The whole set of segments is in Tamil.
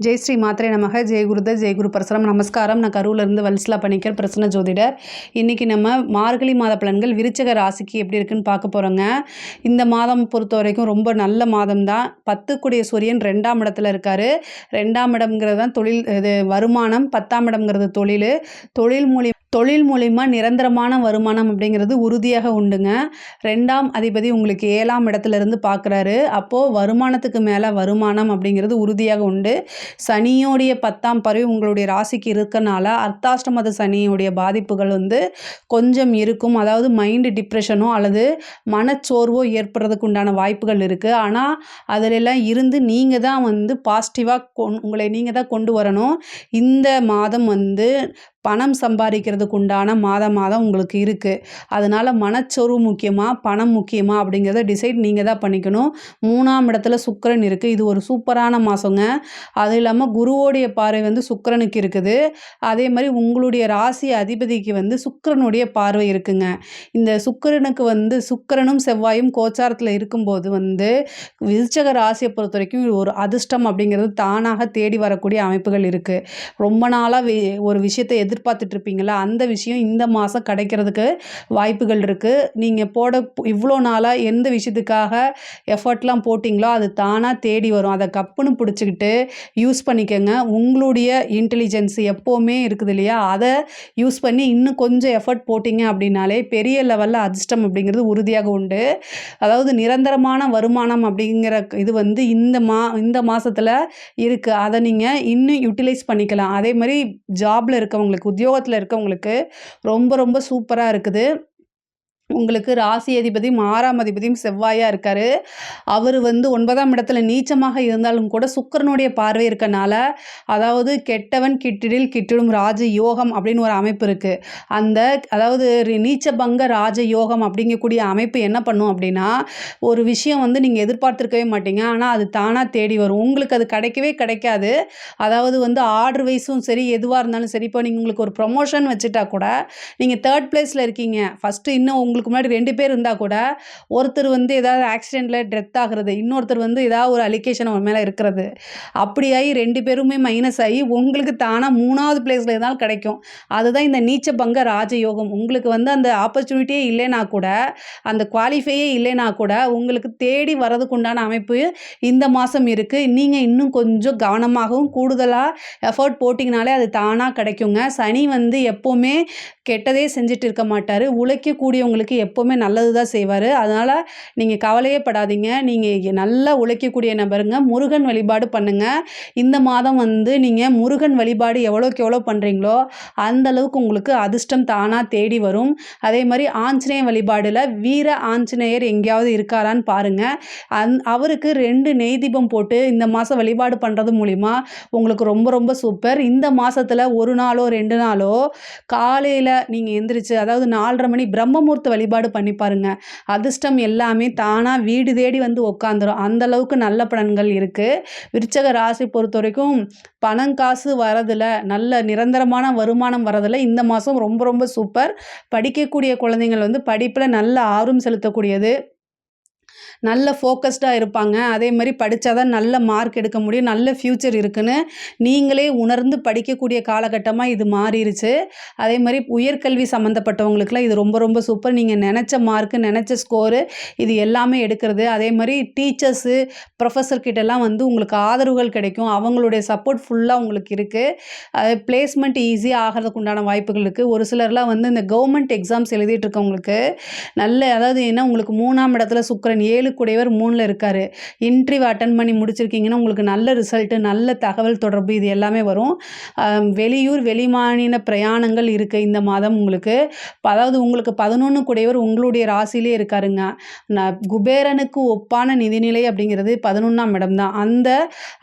ஜெய் ஸ்ரீ மாத்திரை நமக. ஜெய் குருதர், ஜெய் குரு பரசுராம். நமஸ்காரம். நான் கரூர்லேருந்து வல்சலா பணிக்கர், பிரசன்ன ஜோதிடர். இன்றைக்கி நம்ம மார்கழி மாத பலன்கள் விருச்சிக ராசிக்கு எப்படி இருக்குன்னு பார்க்க போகிறோங்க. இந்த மாதம் பொறுத்த வரைக்கும் ரொம்ப நல்ல மாதம் தான். 10 சூரியன் 2ஆம் இடத்துல இருக்கார். 2ஆம் இடம்ங்கிறது தான் தொழில், இது வருமானம். 10ஆம் இடம்ங்கிறது தொழில் மூலிமா நிரந்தரமான வருமானம் அப்படிங்கிறது உறுதியாக உண்டுங்க. 2ஆம் அதிபதி உங்களுக்கு 7ஆம் இடத்துலேருந்து பார்க்குறாரு. அப்போது வருமானத்துக்கு மேலே வருமானம் அப்படிங்கிறது உறுதியாக உண்டு. சனியோடைய 10ஆம் பார்வை உங்களுடைய ராசிக்கு இருக்கனால அர்த்தாஷ்டமத சனியோடைய பாதிப்புகள் கொஞ்சம் இருக்கும். அதாவது மைண்டு டிப்ரெஷனோ அல்லது மனச்சோர்வோ ஏற்படுறதுக்கு உண்டான வாய்ப்புகள் இருக்குது. ஆனால் அதிலெல்லாம் இருந்து நீங்கள் தான் பாசிட்டிவாக உங்களை நீங்கள் தான் கொண்டு வரணும். இந்த மாதம் பணம் சம்பாதிக்கிறதுக்கு உண்டான மாதம் உங்களுக்கு இருக்குது. அதனால் மனச்சோர்வு முக்கியமா பணம் முக்கியமா அப்படிங்கிறத டிசைட் நீங்கள் தான் பண்ணிக்கணும். 3ஆம் இடத்துல சுக்கிரன் இருக்குது. இது ஒரு சூப்பரான மாதங்க. அது இல்லாமல் குருவோடைய பார்வை சுக்கிரனுக்கு இருக்குது. அதே மாதிரி உங்களுடைய ராசி அதிபதிக்கு சுக்கிரனுடைய பார்வை இருக்குங்க. இந்த சுக்கிரனுக்கு சுக்கிரனும் செவ்வாயும் கோச்சாரத்தில் இருக்கும்போது விருச்சிக ராசியை பொறுத்த வரைக்கும் ஒரு அதிர்ஷ்டம் அப்படிங்கிறது தானாக தேடி வரக்கூடிய அமைப்புகள் இருக்குது. ரொம்ப நாளாக ஒரு விஷயத்தை எதிர்பார்த்துட்டு இருப்பீங்களா, அந்த விஷயம் இந்த மாதம் கிடைக்கிறதுக்கு வாய்ப்புகள் இருக்குது. நீங்கள் இவ்வளோ நாளாக எந்த விஷயத்துக்காக எஃபர்ட்லாம் போட்டிங்களோ அது தானாக தேடி வரும். அதை கப்புன்னு பிடிச்சிக்கிட்டு யூஸ் பண்ணிக்கோங்க. உங்களுடைய இன்டெலிஜென்ஸ் எப்போவுமே இருக்குது இல்லையா, அதை யூஸ் பண்ணி இன்னும் கொஞ்சம் எஃபர்ட் போட்டிங்க அப்படின்னாலே பெரிய லெவலில் அதிர்ஷ்டம் அப்படிங்கிறது உறுதியாக உண்டு. அதாவது நிரந்தரமான வருமானம் அப்படிங்கிற இது இந்த மாதத்தில் இருக்குது. அதை நீங்கள் இன்னும் யூட்டிலைஸ் பண்ணிக்கலாம். அதே மாதிரி ஜாபில் இருக்கவங்களுக்கு, உத்தியோகத்தில் இருக்கவங்களுக்கு ரொம்ப ரொம்ப சூப்பராக இருக்குது. உங்களுக்கு ராசி அதிபதியும் 6ஆம் அதிபதியும் செவ்வாயாக இருக்கார். அவர் 9ஆம் இடத்துல நீச்சமாக இருந்தாலும் கூட சுக்கிரனுடைய பார்வை இருக்கனால, அதாவது கெட்டவன் கிட்டிடில் கிட்டிடும் ராஜ யோகம் அப்படின்னு ஒரு அமைப்பு இருக்குது. அதாவது நீச்சபங்க ராஜ யோகம் அப்படிங்கக்கூடிய அமைப்பு என்ன பண்ணும் அப்படின்னா, ஒரு விஷயம் நீங்கள் எதிர்பார்த்துருக்கவே மாட்டீங்க, ஆனால் அது தானாக தேடி வரும். உங்களுக்கு அது கிடைக்கவே கிடைக்காது. அதாவது ஆர்டர் வைஸும் சரி, எதுவாக இருந்தாலும் சரி. இப்போ உங்களுக்கு ஒரு ப்ரொமோஷன் வச்சுட்டா கூட, நீங்கள் 3rd பிளேஸில் இருக்கீங்க, ஃபஸ்ட்டு இன்னும் உங்களுக்கு முன்னாடி 2 பேர் இருந்தால் கூட, ஒருத்தர் ஏதாவது ஆக்சிடெண்ட்டில் டெத் ஆகிறது, இன்னொருத்தர் ஏதாவது ஒரு அலிகேஷன் அவர் மேலே இருக்கிறது, அப்படியாகி 2 பேருமே மைனஸ் ஆகி உங்களுக்கு தானாக 3ஆவது பிளேஸில் இருந்தாலும் கிடைக்கும். அதுதான் இந்த நீச்சபங்க ராஜயோகம். உங்களுக்கு அந்த ஆப்பர்ச்சுனிட்டியே இல்லைனா கூட, அந்த குவாலிஃபையே இல்லைனா கூட உங்களுக்கு தேடி வரதுக்கு உண்டான அமைப்பு இந்த மாதம் இருக்குது. நீங்கள் இன்னும் கொஞ்சம் கவனமாகவும் கூடுதலாக எஃபர்ட் போட்டிங்கனாலே அது தானாக கிடைக்குங்க. சனி எப்போவுமே கெட்டதே செஞ்சுட்டு இருக்க மாட்டார். உழைக்கக்கூடியவங்களுக்கு எப்போவுமே நல்லது தான் செய்வார். அதனால் நீங்கள் கவலையே படாதீங்க. நீங்கள் நல்லா உழைக்கக்கூடிய நபருங்க. முருகன் வழிபாடு பண்ணுங்கள். இந்த மாதம் நீங்கள் முருகன் வழிபாடு எவ்வளோக்கு எவ்வளோ பண்ணுறீங்களோ அந்த அளவுக்கு உங்களுக்கு அதிர்ஷ்டம் தானாக தேடி வரும். அதே மாதிரி ஆஞ்சநேய வழிபாடில் வீர ஆஞ்சநேயர் எங்கேயாவது இருக்காரான்னு பாருங்கள். அவருக்கு 2 நெய் தீபம் போட்டு இந்த மாதம் வழிபாடு பண்ணுறது மூலிமா உங்களுக்கு ரொம்ப ரொம்ப சூப்பர். இந்த மாதத்தில் 1 நாளோ 2 நாளோ காலையில் நீங்கள் எந்திரிச்சு, அதாவது 4:30 மணி பிரம்மமுகூர்த்த வழிபாடு பண்ணி பாருங்க. அதிர்ஷ்டம் எல்லாமே தானாக வீடு தேடி உட்காந்துரும். அந்த அளவுக்கு நல்ல பலன்கள் இருக்குது. விருச்சிக ராசி பொறுத்த வரைக்கும் பணம் காசு வரதில், நல்ல நிரந்தரமான வருமானம் வரதில் இந்த மாதம் ரொம்ப ரொம்ப சூப்பர். படிக்கக்கூடிய குழந்தைங்கள் படிப்பில் நல்ல ஆர்வம் செலுத்தக்கூடியது, நல்ல ஃபோக்கஸ்டாக இருப்பாங்க. அதே மாதிரி படித்தா தான் நல்ல மார்க் எடுக்க முடியும், நல்ல ஃப்யூச்சர் இருக்குன்னு நீங்களே உணர்ந்து படிக்கக்கூடிய காலகட்டமாக இது மாறிடுச்சு. அதே மாதிரி உயர்கல்வி சம்மந்தப்பட்டவங்களுக்குலாம் இது ரொம்ப ரொம்ப சூப்பர். நீங்கள் நினச்ச மார்க்கு, நினச்ச ஸ்கோரு இது எல்லாமே எடுக்கிறது. அதே மாதிரி டீச்சர்ஸு, ப்ரொஃபஸர்கிட்டலாம் உங்களுக்கு ஆதரவுகள் கிடைக்கும். அவங்களுடைய சப்போர்ட் ஃபுல்லாக உங்களுக்கு இருக்குது. அது பிளேஸ்மெண்ட் ஈஸியாக ஆகிறதுக்கு உண்டான வாய்ப்புகள் இருக்குது. ஒரு சிலர்லாம் இந்த கவர்மெண்ட் எக்ஸாம்ஸ் எழுதிட்டு இருக்கவங்களுக்கு அதாவது என்ன, உங்களுக்கு 3ஆம் இடத்துல சுக்கிரன் 7 கூடையவர் 3ல் இருக்கார். இன்டர்வியூ அட்டன் பண்ணி முடிச்சிருக்கீங்கன்னா உங்களுக்கு நல்ல ரிசல்ட்டு, நல்ல தகவல் தொடர்பு இது எல்லாமே வரும். வெளியூர் வெளிமாநில பிரயாணங்கள் இருக்குது இந்த மாதம் உங்களுக்கு. அதாவது உங்களுக்கு 11 கூடையவர் உங்களுடைய ராசியிலே இருக்காருங்க. குபேரனுக்கு ஒப்பான நிதிநிலை அப்படிங்கிறது 11ஆம் இடம் தான். அந்த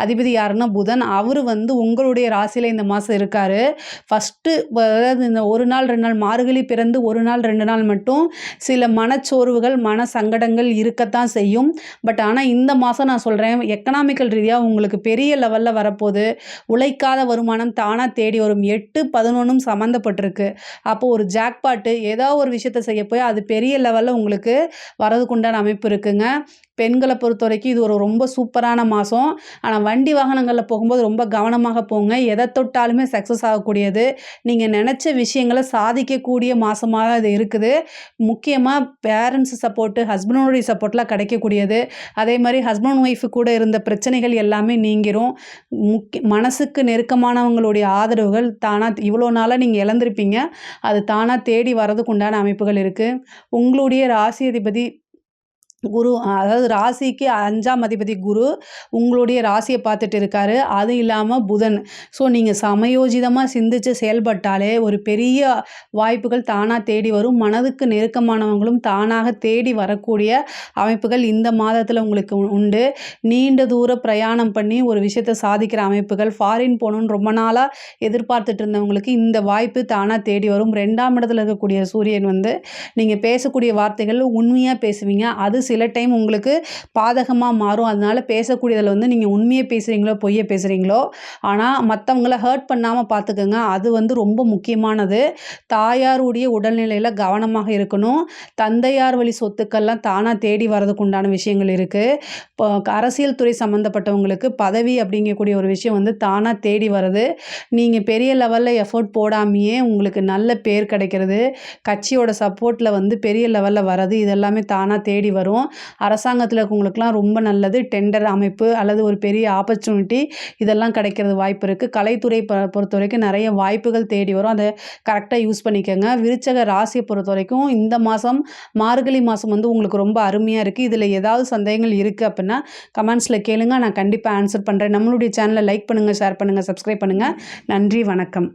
அதிபதி யாருன்னா புதன். அவர் உங்களுடைய ராசியில் இந்த மாதம் இருக்கார். ஃபஸ்ட்டு அதாவது இந்த 1 நாள் 2 நாள் மார்கழி பிறந்து 1 நாள் 2 நாள் மட்டும் சில மனச்சோர்வுகள், மன சங்கடங்கள் இருக்கத்தான் செய்யும். பட் ஆனால் இந்த மாதம் நான் சொல்கிறேன், எக்கனாமிக்கல் ரீதியாக உங்களுக்கு பெரிய லெவலில் வரப்போகுது. உழைக்காத வருமானம் தானாக தேடி வரும். 8, 11ம் சம்மந்தப்பட்டிருக்கு. அப்போது ஒரு ஜாக்பாட்டு ஏதோ ஒரு விஷயத்தை செய்ய போய் அது பெரிய லெவலில் உங்களுக்கு வரதுக்குண்டான அமைப்பு இருக்குங்க. பெண்களை பொறுத்த வரைக்கும் இது ஒரு ரொம்ப சூப்பரான மாதம். ஆனால் வண்டி வாகனங்களில் போகும்போது ரொம்ப கவனமாக போங்க. எதை தொட்டாலுமே சக்ஸஸ் ஆகக்கூடியது. நீங்கள் நினச்ச விஷயங்களை சாதிக்கக்கூடிய மாதமாக இது இருக்குது. முக்கியமாக பேரண்ட்ஸ் சப்போர்ட்டு, ஹஸ்பண்டோடைய சப்போர்ட்லாம் கிடைக்கக்கூடியது. அதே மாதிரி ஹஸ்பண்ட் ஒய்ஃபு கூட இருந்த பிரச்சனைகள் எல்லாமே நீங்கிரும். மனசுக்கு நெருக்கமானவங்களுடைய ஆதரவுகள் தானாக இவ்வளோ நாளாக நீங்கள் இழந்திருப்பீங்க. அது தானாக தேடி வரதுக்கு உண்டான அமைப்புகள் இருக்குது. உங்களுடைய ராசி அதிபதி குரு, அதாவது ராசிக்கு 5ஆம் அதிபதி குரு உங்களுடைய ராசியை பார்த்துட்டு இருக்காரு. அது இல்லாமல் புதன். ஸோ நீங்கள் சமயோஜிதமாக சிந்தித்து செயல்பட்டாலே ஒரு பெரிய வாய்ப்புகள் தானாக தேடி வரும். மனதுக்கு நெருக்கமானவங்களும் தானாக தேடி வரக்கூடிய அமைப்புகள் இந்த மாதத்தில் உங்களுக்கு உண்டு. நீண்ட தூர பிரயாணம் பண்ணி ஒரு விஷயத்தை சாதிக்கிற அமைப்புகள், ஃபாரின் போகணுன்னு ரொம்ப நாளாக எதிர்பார்த்துட்டு இருந்தவங்களுக்கு இந்த வாய்ப்பு தானாக தேடி வரும். 2ஆம் இடத்துல இருக்கக்கூடிய சூரியன் நீங்கள் பேசக்கூடிய வார்த்தைகள் உண்மையாக பேசுவீங்க. அது சில டைம் உங்களுக்கு பாதகமாக மாறும். அதனால் பேசக்கூடியதில் நீங்கள் உண்மையை பேசுகிறீங்களோ பொய்யை பேசுகிறீங்களோ, ஆனால் மற்றவங்கள ஹர்ட் பண்ணாமல் பார்த்துக்கோங்க. அது ரொம்ப முக்கியமானது. தாயாருடைய உடல்நிலையில் கவனமாக இருக்கணும். தந்தையார் வழி சொத்துக்கள்லாம் தானாக தேடி வரதுக்கு உண்டான விஷயங்கள் இருக்குது. இப்போ அரசியல் துறை சம்மந்தப்பட்டவங்களுக்கு பதவி அப்படிங்கக்கூடிய ஒரு விஷயம் தானாக தேடி வருது. நீங்கள் பெரிய லெவலில் எஃபோர்ட் போடாமையே உங்களுக்கு நல்ல பேர் கிடைக்கிறது. கட்சியோட சப்போர்ட்டில் பெரிய லெவலில் வர்றது, இதெல்லாமே தானாக தேடி வரும். அரசாங்கத்தில் இருக்கவங்களுக்குலாம் ரொம்ப நல்லது. டெண்டர் அமைப்பு அல்லது ஒரு பெரிய ஆப்பர்ச்சுனிட்டி இதெல்லாம் கிடைக்கிறது வாய்ப்பு இருக்குது. கலைத்துறை பொறுத்த வரைக்கும் நிறைய வாய்ப்புகள் தேடி வரும். அதை கரெக்டாக யூஸ் பண்ணிக்கோங்க. விருச்சக ராசியை பொறுத்த வரைக்கும் இந்த மாதம் மார்கழி மாதம் உங்களுக்கு ரொம்ப அருமையாக இருக்குது. இதில் ஏதாவது சந்தேகங்கள் இருக்குது அப்படின்னா கமெண்ட்ஸில் கேளுங்க. நான் கண்டிப்பாக ஆன்சர் பண்ணுறேன். நம்மளுடைய சேனலை லைக் பண்ணுங்கள், ஷேர் பண்ணுங்கள், சப்ஸ்கிரைப் பண்ணுங்கள். நன்றி, வணக்கம்.